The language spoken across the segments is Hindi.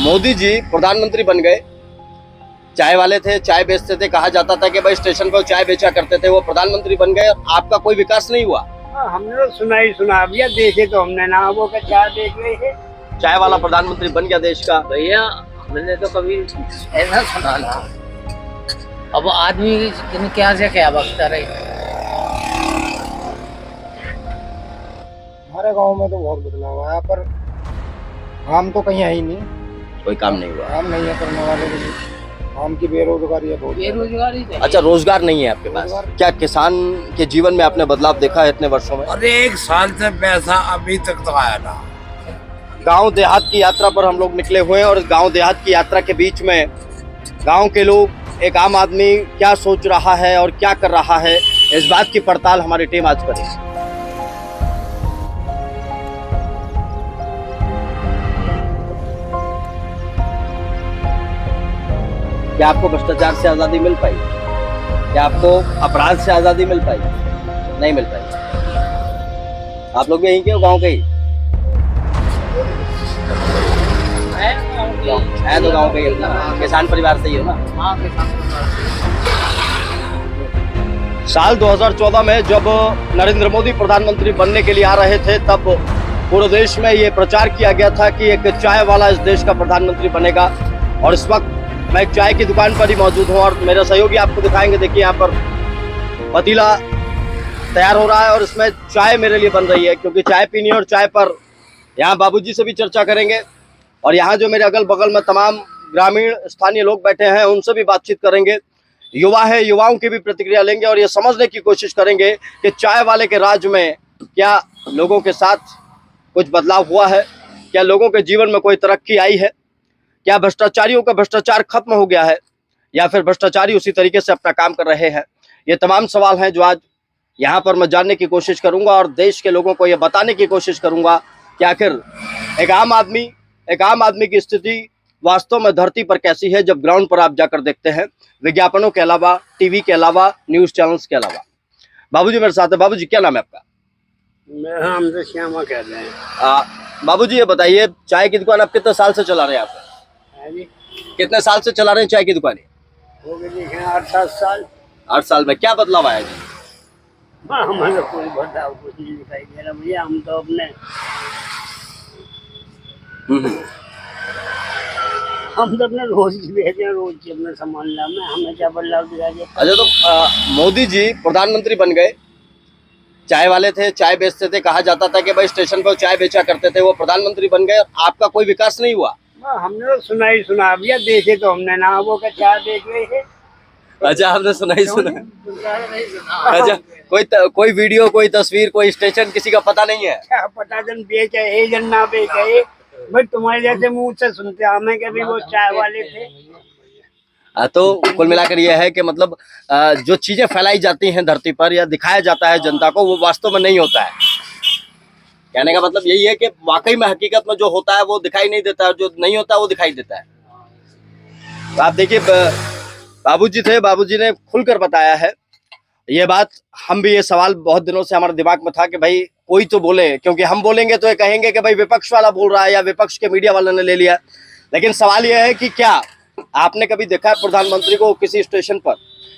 मोदी जी प्रधानमंत्री बन गए, चाय वाले थे, चाय बेचते थे, कहा जाता था कि भाई स्टेशन पर चाय बेचा करते थे, वो प्रधानमंत्री बन गए, आपका कोई विकास नहीं हुआ। हमने तो सुना ही सुना भैया, देखे तो हमने ना, वो का चाय देख रहे थे। चाय वाला प्रधानमंत्री बन गया देश का। भैया हमने तो कभी ऐसा सुना ना। अब आदमी क्या से क्या बकता रहे। हमारे गांव में तो बहुत बदलाव आया, पर काम तो कहीं है ही नहीं, कोई काम नहीं हुआ। काम नहीं है करने वाले के लिए, काम की बेरोजगारी है बहुत। बेरोजगारी अच्छा, रोजगार नहीं है आपके पास। क्या किसान के जीवन में आपने बदलाव देखा है इतने वर्षों में? अरे 1 साल से पैसा अभी तक तो आया ना। गांव देहात की यात्रा पर हम लोग निकले हुए हैं और गांव देहात की यात्रा के बीच में गांव के लोग, एक आम आदमी क्या सोच रहा है और क्या कर रहा है, इस बात की पड़ताल हमारी टीम आज करेगी। क्या आपको भ्रष्टाचार से आजादी मिल पाई? क्या आपको अपराध से आजादी मिल पाई? नहीं मिल पाई। आप लोग भी यहीं के हो, गांव के ही? है तो गांव के ही, किसान परिवार से ही हो ना? हाँ, किसान। साल 2014 में जब नरेंद्र मोदी प्रधानमंत्री बनने के लिए आ रहे थे, तब पूरे देश में ये प्रचार किया गया था कि एक चाय वाला इस देश का प्रधानमंत्री बनेगा। और इस वक्त मैं एक चाय की दुकान पर ही मौजूद हूँ और मेरे सहयोगी आपको दिखाएंगे। देखिए, यहाँ पर पतीला तैयार हो रहा है और इसमें चाय मेरे लिए बन रही है, क्योंकि चाय पीनी है। और चाय पर यहाँ बाबूजी से भी चर्चा करेंगे और यहाँ जो मेरे अगल बगल में तमाम ग्रामीण स्थानीय लोग बैठे हैं, उनसे भी बातचीत करेंगे। युवा है, युवाओं की भी प्रतिक्रिया लेंगे और ये समझने की कोशिश करेंगे कि चाय वाले के राज में क्या लोगों के साथ कुछ बदलाव हुआ है, क्या लोगों के जीवन में कोई तरक्की आई है, क्या भ्रष्टाचारियों का भ्रष्टाचार खत्म हो गया है, या फिर भ्रष्टाचारी उसी तरीके से अपना काम कर रहे हैं। ये तमाम सवाल हैं जो आज यहाँ पर मैं जानने की कोशिश करूंगा और देश के लोगों को ये बताने की कोशिश करूंगा कि आखिर एक आम आदमी की स्थिति वास्तव में धरती पर कैसी है, जब ग्राउंड पर आप जाकर देखते हैं, विज्ञापनों के अलावा, टीवी के अलावा, न्यूज चैनल्स के अलावा। बाबूजी मेरे साथ है। बाबूजी, क्या नाम है आपका? मेरा नाम तो श्यामा कह रहे हैं। बाबूजी ये बताइए, चाय की दुकान आप कितने साल से चला रहे हैं? आप कितने साल से चला रहे हैं चाय की दुकान? हो गए देखे 8-7 साल। 8 साल में क्या बदलाव आया जी? हमारा कोई बदलाव कुछ नहीं दिखाई दे रहा भैया। हम तो अपने रोज की भेजे हैं, रोज की अपने सामान ला में, हमें क्या बदलाव दिखाई देता। अच्छा, तो मोदी जी प्रधानमंत्री बन गए, चाय वाले थे, चाय बेचते थे, कहा जाता था कि भाई स्टेशन पर चाय बेचा करते थे, वो प्रधानमंत्री बन गए, आपका कोई विकास नहीं हुआ। हमने तो सुना ही सुना भैया, देखे तो हमने ना, वो का चाय देख रहे थे। अच्छा, आपने सुना ही सुना। अच्छा, कोई वीडियो, कोई तस्वीर, कोई स्टेशन किसी का पता नहीं है? क्या पता, जन बेचे जन ना बेचे भाई, तुम्हारे जैसे मुंह से सुनते हमें कभी वो चाय वाले थे। तो कुल मिलाकर यह है कि मतलब जो चीजें फैलाई जाती हैं धरती पर या दिखाया जाता है जनता को, वो वास्तव में नहीं होता है। कहने का मतलब यही है कि वाकई में हकीकत में जो होता है वो दिखाई नहीं देता है, जो नहीं होता है वो दिखाई देता है। तो आप देखिए, बाबूजी थे, बाबूजी ने खुलकर बताया है ये बात। हम भी, ये सवाल बहुत दिनों से हमारे दिमाग में था कि भाई कोई तो बोले, क्योंकि हम बोलेंगे तो ये कहेंगे कि भाई विपक्ष वाला बोल रहा है या विपक्ष के मीडिया वाले ने ले लिया। लेकिन सवाल यह है कि क्या आपने कभी देखा है प्रधानमंत्री को किसी स्टेशन पर?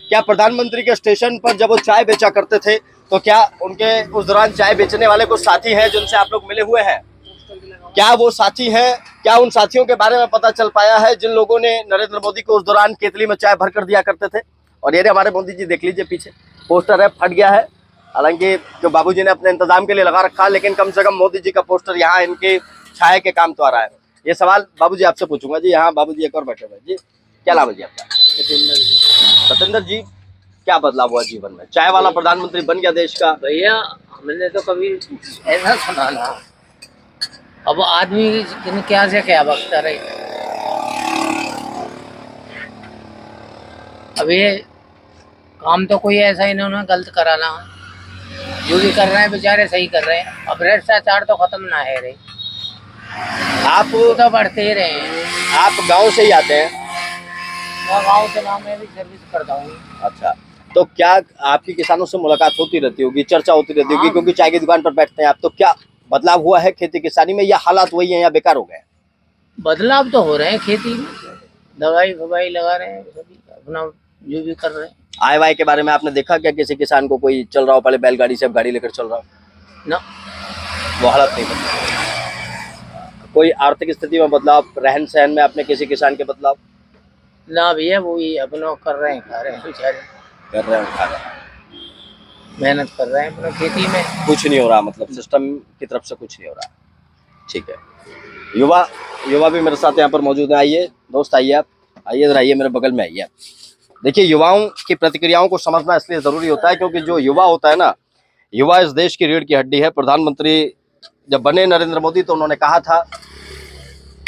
क्या प्रधानमंत्री के स्टेशन पर जब वो चाय बेचा करते थे, तो क्या उनके उस दौरान चाय बेचने वाले कुछ साथी हैं जिनसे आप लोग मिले हुए हैं? क्या वो साथी हैं? क्या उन साथियों के बारे में पता चल पाया है जिन लोगों ने नरेंद्र मोदी को उस दौरान केतली में चाय भर कर दिया करते थे? और ये हमारे मोदी जी, देख लीजिए पीछे पोस्टर है, फट गया है, हालांकि जो बाबूजी ने अपने इंतजाम के लिए लगा रखा, लेकिन कम से कम मोदी जी का पोस्टर यहाँ इनके छाया के काम तो आ रहा है। ये सवाल बाबूजी आपसे पूछूंगा जी। यहाँ बाबूजी एक और बैठे हुए जी, क्या नाम है जी आपका? सतेंद्र जी, क्या बदलाव हुआ जीवन में? चाय वाला प्रधानमंत्री बन गया देश का। भैया हमने तो कभी ऐसा सुना ना। अब आदमी क्या से क्या बकता रहे। अब ये काम तो कोई ऐसा इन्होंने गलत कराना, जो भी कर रहे हैं बेचारे सही कर रहे हैं। अब भ्रष्टाचार तो खत्म ना है रे, आप तो बढ़ते ही रहे हैं। आप गांव से ही आते हैं? मैं गाँव से नाम में भी सर्विस करता हूँ। अच्छा, तो क्या आपकी किसानों से मुलाकात होती रहती होगी, चर्चा होती रहती होगी, क्योंकि चाय की दुकान पर बैठते हैं आप, तो क्या बदलाव हुआ है खेती किसानी में या हालात वही है या बेकार हो गए? बदलाव तो हो रहे हैं खेती में, दवाई फवाई लगा रहे हैं, सभी अपना जो भी कर रहे हैं आय वाय के बारे में आपने देखा क्या? किसी किसान को कोई चल रहा हो पहले बैलगाड़ी से, अब गाड़ी लेकर चल रहा हो, ना। वो हालत नहीं बदला। कोई आर्थिक स्थिति में बदलाव, रहन सहन में आपने किसी किसान के बदलाव ना भैया, वो ही अपना कर रहे हैं, खा रहे हैं बेचारे, कर रहे हैं, उठा रहे हैं, मेहनत कर रहे हैं अपना खेती में। कुछ नहीं हो रहा, मतलब सिस्टम की तरफ से कुछ नहीं हो रहा। ठीक है, युवा भी मेरे साथ यहाँ पर मौजूद है। आइए दोस्त, आइए आप, आइए इधर आइए, मेरे बगल में आइए आप। देखिए, युवाओं की प्रतिक्रियाओं को समझना इसलिए जरूरी होता है क्योंकि जो युवा होता है ना, युवा इस देश की रीढ़ की हड्डी है। प्रधानमंत्री जब बने नरेंद्र मोदी तो उन्होंने कहा था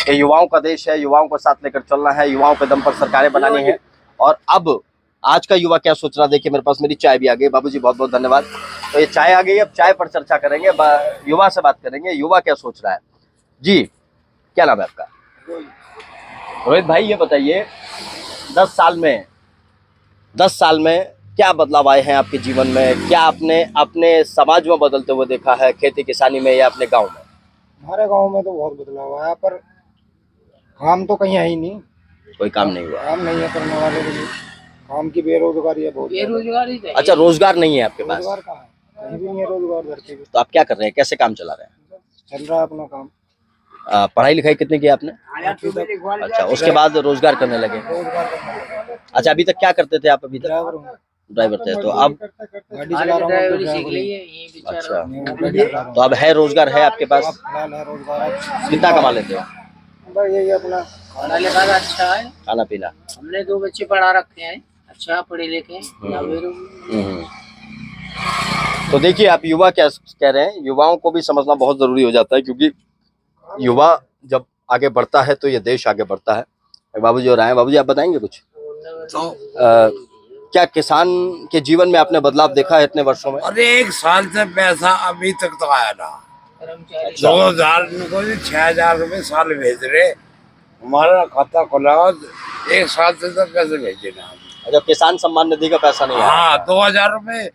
कि युवाओं का देश है, युवाओं को साथ लेकर चलना है, युवाओं के दम पर सरकारें बनानी है। और अब आज का युवा क्या सोच रहा है, देखिए मेरे पास मेरी चाय भी आ गई। बाबूजी बहुत बहुत धन्यवाद। तो ये चाय आ गई, अब चाय पर चर्चा करेंगे, युवा से बात करेंगे, युवा क्या सोच रहा है। जी, क्या नाम है आपका? रोहित भाई, ये बताइए 10 साल में क्या बदलाव आए हैं आपके जीवन में? क्या आपने अपने समाज में बदलते हुए देखा है, खेती किसानी में या अपने गांव में? हमारे गांव में तो बहुत बदलाव आया, पर काम तो कहीं है ही नहीं। कोई काम नहीं हुआ? काम नहीं है करने वाले के लिए, काम की बेरोजगारी है बहुत। बेरोजगारी तो है। अच्छा, रोजगार नहीं है आपके पास? रोजगार कहाँ है, कहीं भी नहीं है रोजगार धरती पे। तो आप क्या कर रहे हैं, कैसे काम चला रहे हैं? चल रहा है अपना काम। पढ़ाई लिखाई कितनी की आपने? अच्छा, उसके बाद रोजगार करने लगे। अच्छा, अभी तक क्या करते थे आप? अभी तक ड्राइवर हूँ, ड्राइवर थे, तो अब गाड़ी चला रहा हूँ। ड्राइवरी सीख ली है यहीं बेचारा। अच्छा, तो अब है रोजगार है आपके पास? फिलहाल है रोजगार। कितना कमा लेते हो? भाई यही अपना पढ़ा लिखा का अच्छा है, खाना पीना? हमने 2 बच्चे पढ़ा रखे हैं, अच्छा पढ़े लिखे हैं। तो देखिए, आप युवा क्या कह रहे हैं, युवाओं को भी समझना बहुत जरूरी हो जाता है क्योंकि युवा जब आगे बढ़ता है तो ये देश आगे बढ़ता है। बाबूजी और आए, बाबूजी आप बताएंगे कुछ? तो क्या किसान के जीवन में आपने बदलाव देखा है इतने वर्षों में? अरे 1 साल से पैसा अभी तक तो आया ना। कर्मचारी 2000 को 6000 रुपये साल भेज रहे, हमारा खाता खुला 1 साल से तो पैसे भेजे ना। अच्छा, किसान सम्मान निधि का पैसा नहीं आया? हाँ, 2000 रुपये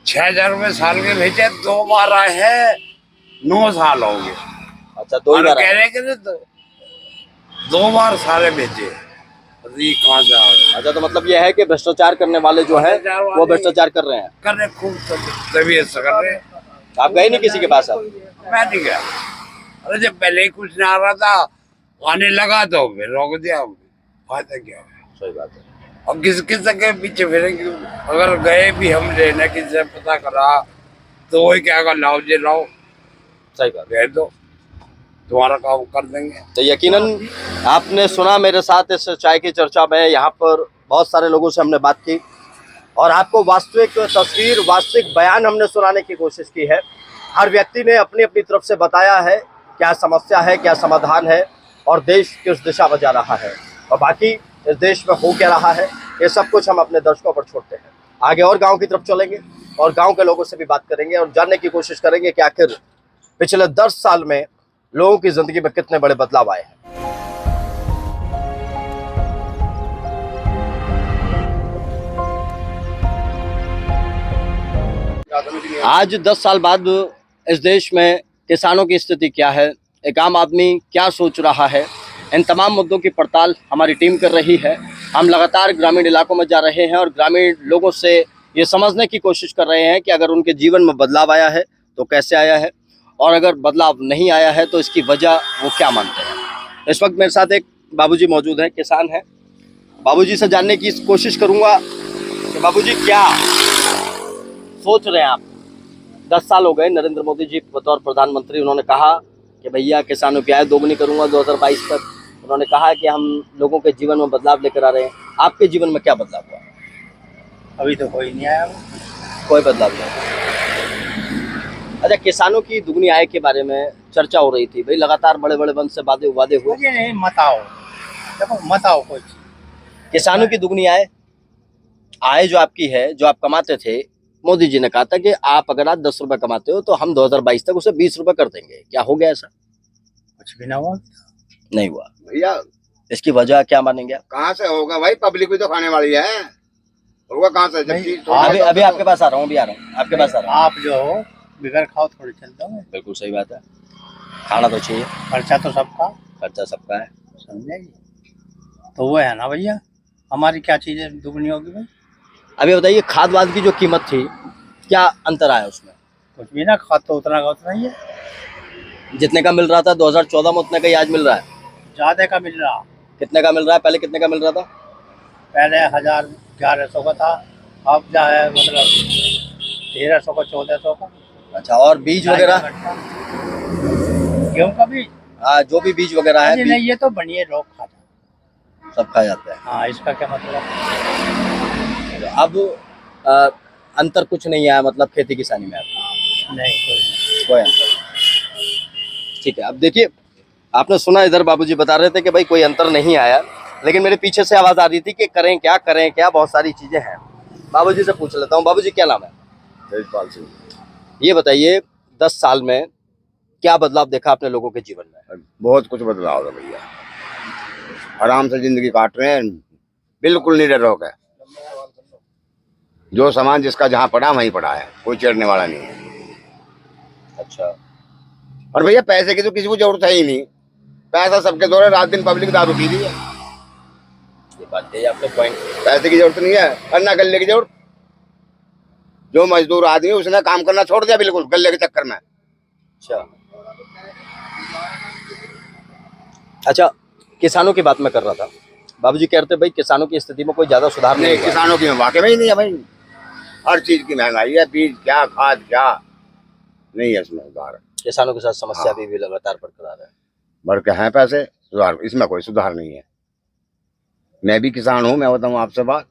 6000 रुपये साल के भेजे, 2 बार आए हैं, 9 साल हो गए। अच्छा, 2 बार कह रहे कि 2 बार सारे भेजे, ये कहाँ जा रहे हैं? अच्छा, तो मतलब ये है कि भ्रष्टाचार करने वाले जो है वो भ्रष्टाचार कर रहे हैं। कर रहे खूब, तबीयत से कर रहे। आप गए नहीं किसी के पास? अब मैं नहीं गया। अरे जब पहले ही कुछ ना आ रहा था, आने लगा तो फिर रोक दिया, फायदा क्या है? सही बात है। अब किस के पीछे फिरेंगे? अगर गए भी हम लेने, किसी से पता करा तो वही क्या कर, लाओ जी लाओ, सही बात। कह दो तुम्हारा काम कर देंगे। तो यकीनन आपने सुना मेरे साथ इस चाय की चर्चा में, यहाँ पर बहुत सारे लोगों से हमने बात की और आपको वास्तविक तस्वीर, वास्तविक बयान हमने सुनाने की कोशिश की है। हर व्यक्ति ने अपनी अपनी तरफ से बताया है क्या समस्या है, क्या समाधान है और देश किस दिशा में जा रहा है, और बाकी इस देश में हो क्या रहा है, ये सब कुछ हम अपने दर्शकों पर छोड़ते हैं। आगे और गाँव की तरफ चलेंगे और गाँव के लोगों से भी बात करेंगे और जानने की कोशिश करेंगे कि आखिर पिछले 10 साल में लोगों की जिंदगी में कितने बड़े बदलाव आए हैं। आज 10 साल बाद इस देश में किसानों की स्थिति क्या है, एक आम आदमी क्या सोच रहा है, इन तमाम मुद्दों की पड़ताल हमारी टीम कर रही है। हम लगातार ग्रामीण इलाकों में जा रहे हैं और ग्रामीण लोगों से ये समझने की कोशिश कर रहे हैं कि अगर उनके जीवन में बदलाव आया है तो कैसे आया है, और अगर बदलाव नहीं आया है तो इसकी वजह वो क्या मानते हैं। इस वक्त मेरे साथ एक बाबूजी मौजूद हैं, किसान हैं। बाबूजी से जानने की कोशिश करूंगा कि बाबूजी क्या सोच रहे हैं आप। 10 साल हो गए नरेंद्र मोदी जी बतौर प्रधानमंत्री, उन्होंने कहा कि भैया किसानों की आय दोगुनी करूंगा 2022 तक। उन्होंने कहा कि हम लोगों के जीवन में बदलाव लेकर आ रहे हैं। आपके जीवन में क्या बदलाव हुआ? अभी तो कोई नहीं आया, कोई बदलाव नहीं। अच्छा, किसानों की दुगनी आय के बारे में चर्चा हो रही थी भाई, लगातार बड़े बड़े बंद से वादे हुए। मुझे नहीं मत आओ, देखो मत आओ कोई चीज। किसानों की दुगनी आय जो आपकी है, जो आप कमाते थे, मोदी जी ने कहा था कि आप अगर आज 10 रुपए कमाते हो तो हम 2022 तक उसे 20 रुपए कर देंगे। क्या हो गया ऐसा? कुछ भी ना हुआ, नहीं हुआ भैया। इसकी वजह क्या मानेंगे आप? कहाँ से होगा भाई, पब्लिक भी तो खाने वाली है, होगा कहाँ से? जब अभी आपके पास आ रहा हूँ, अभी आ रहा हूँ आपके पास आ रहा हूँ। आप जो हो बिगड़ खाओ थोड़ी चलता हूँ। बिल्कुल सही बात है, खाना तो चाहिए। खर्चा तो सबका। खर्चा सबका है। समझे जी? तो वो है ना भैया, हमारी क्या चीजें दुगनी होगी भाई? अभी बताइए खाद वाद की जो कीमत थी, क्या अंतर आया उसमें? कुछ भी ना, खाद तो उतना का उतना ही है, जितने का मिल रहा था 2014 में उतने का ही आज मिल रहा है। ज्यादा का मिल रहा। कितने का मिल रहा है, पहले कितने का मिल रहा था? पहले 1100 का था, अब जो है मतलब 1300 का, 1400 का। अच्छा, और बीज वगैरह? गेहूँ का बीज? हाँ, जो भी बीज वगैरह है, नहीं, ये तो बढ़िया लोग खाते हैं। सब खा जाते हैं। हाँ, इसका क्या मतलब? अब अंतर कुछ नहीं आया मतलब खेती किसानी में आपको? नहीं, कोई अंतर। ठीक है, अब देखिए आपने सुना इधर बाबूजी बता रहे थे कि भाई कोई अंतर नहीं आया, लेकिन मेरे पीछे से आवाज आ रही थी कि करें क्या, बहुत सारी चीजें हैं। बाबूजी से पूछ लेता हूँ। बाबूजी क्या नाम है? तेजपाल सिंह। ये बताइए 10 साल में क्या बदलाव देखा आपने लोगों के जीवन में? बहुत कुछ बदलाव है भैया, आराम से जिंदगी काट रहे हैं, बिल्कुल निडर है। जो सामान जिसका जहाँ पड़ा वहीं पड़ा है, कोई चढ़ने वाला नहीं है। अच्छा, और भैया पैसे की तो किसी को जरूरत है ही नहीं, पैसा सबके दौर है, रात दिन पब्लिक दारू पी रही है। ये बात है आपका पॉइंट। पैसे की जरूरत नहीं है, करना गले की जरूरत। जो मजदूर आदमी उसने काम करना छोड़ दिया बिल्कुल गले के चक्कर में। अच्छा, किसानों की बात मैं कर रहा था। बाबूजी कह रहे थे भाई किसानों की स्थिति में कोई ज्यादा सुधार नहीं नहीं, हुआ। किसानों की वाकई में ही नहीं है भाई, हर चीज की महंगाई है, बीज क्या खाद क्या, नहीं है इसमें सुधार। किसानों के साथ समस्या हाँ। भी लगातार बरकरार है। बढ़ के हैं पैसे, सुधार इसमें कोई सुधार नहीं है। मैं भी किसान हूँ, मैं बताऊँ आपसे बात,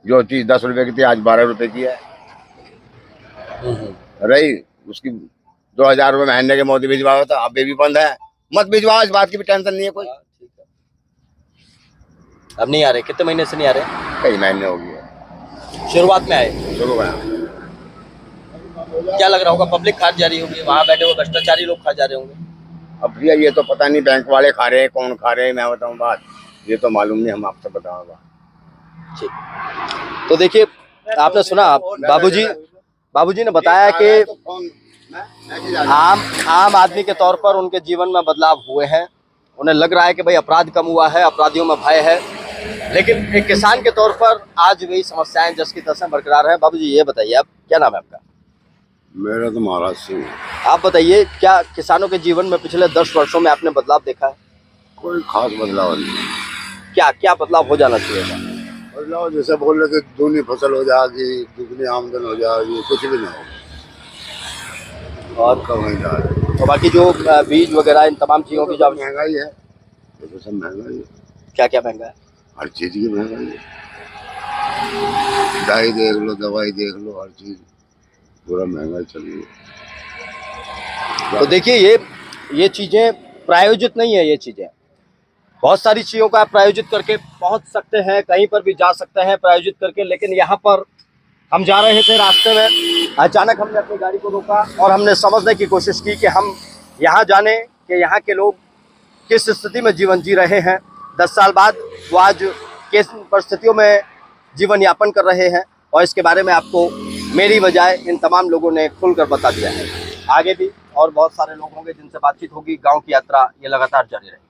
जो चीज 10 रुपए की थी आज 12 रुपए की है। रही उसकी 2000 रुपए महीने के मोदी भिजवाया था, अब भी बंद है। मत भिजवाओ, इस बात की भी टेंशन नहीं है कोई। अब नहीं आ रहे? कितने महीने से नहीं आ रहे? कई महीने हो गए, शुरुआत में आए। शुरू में। क्या लग रहा होगा? पब्लिक खा जा रही होगी, वहाँ बैठे हुए भ्रष्टाचारी लोग खा जा रहे होंगे। अब भैया ये तो पता नहीं बैंक वाले खा रहे हैं, कौन खा रहे हैं, मैं बताऊँ बात, ये तो मालूम नहीं, हम आपसे बताऊंगा। ठीक, तो देखिए आपने सुना बाबूजी ने बताया कि आम आदमी के तौर पर उनके जीवन में बदलाव हुए हैं। उन्हें लग रहा है कि भाई अपराध कम हुआ है, अपराधियों में भय है, लेकिन एक किसान के तौर पर आज वही समस्याएं जस की तस बरकरार है। बाबूजी ये बताइए, आप क्या नाम है आपका? मेरा तो महाराज सिंह। आप बताइए क्या किसानों के जीवन में पिछले 10 वर्षों में आपने बदलाव देखा है? कोई खास बदलाव नहीं। क्या बदलाव हो जाना चाहिए था? बदलाव जैसे बोल रहे थे, दूनी फसल हो जाएगी, दुगनी आमदन हो जाएगी, कुछ भी नहीं होगा। और कम ही जा रहा है। तो बाकी जो बीज वगैरह इन तमाम चीज़ों की जो महंगाई है, तो सब महंगाई है, क्या महंगा है? हर चीज की महंगाई है। दाई देख लो, दवाई देख लो, हर चीज पूरा महंगाई चल रही है। तो देखिए ये चीज़ें प्रायोजित नहीं है। ये चीज़ें बहुत सारी चीज़ों का आप प्रायोजित करके पहुंच सकते हैं, कहीं पर भी जा सकते हैं प्रायोजित करके, लेकिन यहाँ पर हम जा रहे थे, रास्ते में अचानक हमने अपनी गाड़ी को रोका और हमने समझने की कोशिश की कि हम यहाँ जाने कि यहाँ के लोग किस स्थिति में जीवन जी रहे हैं। 10 साल बाद वो आज किस परिस्थितियों में जीवन यापन कर रहे हैं, और इसके बारे में आपको मेरी बजाय इन तमाम लोगों ने खुलकर बता दिया है। आगे भी और बहुत सारे लोग होंगे जिनसे बातचीत होगी। गाँव की यात्रा ये लगातार जारी रहेगी।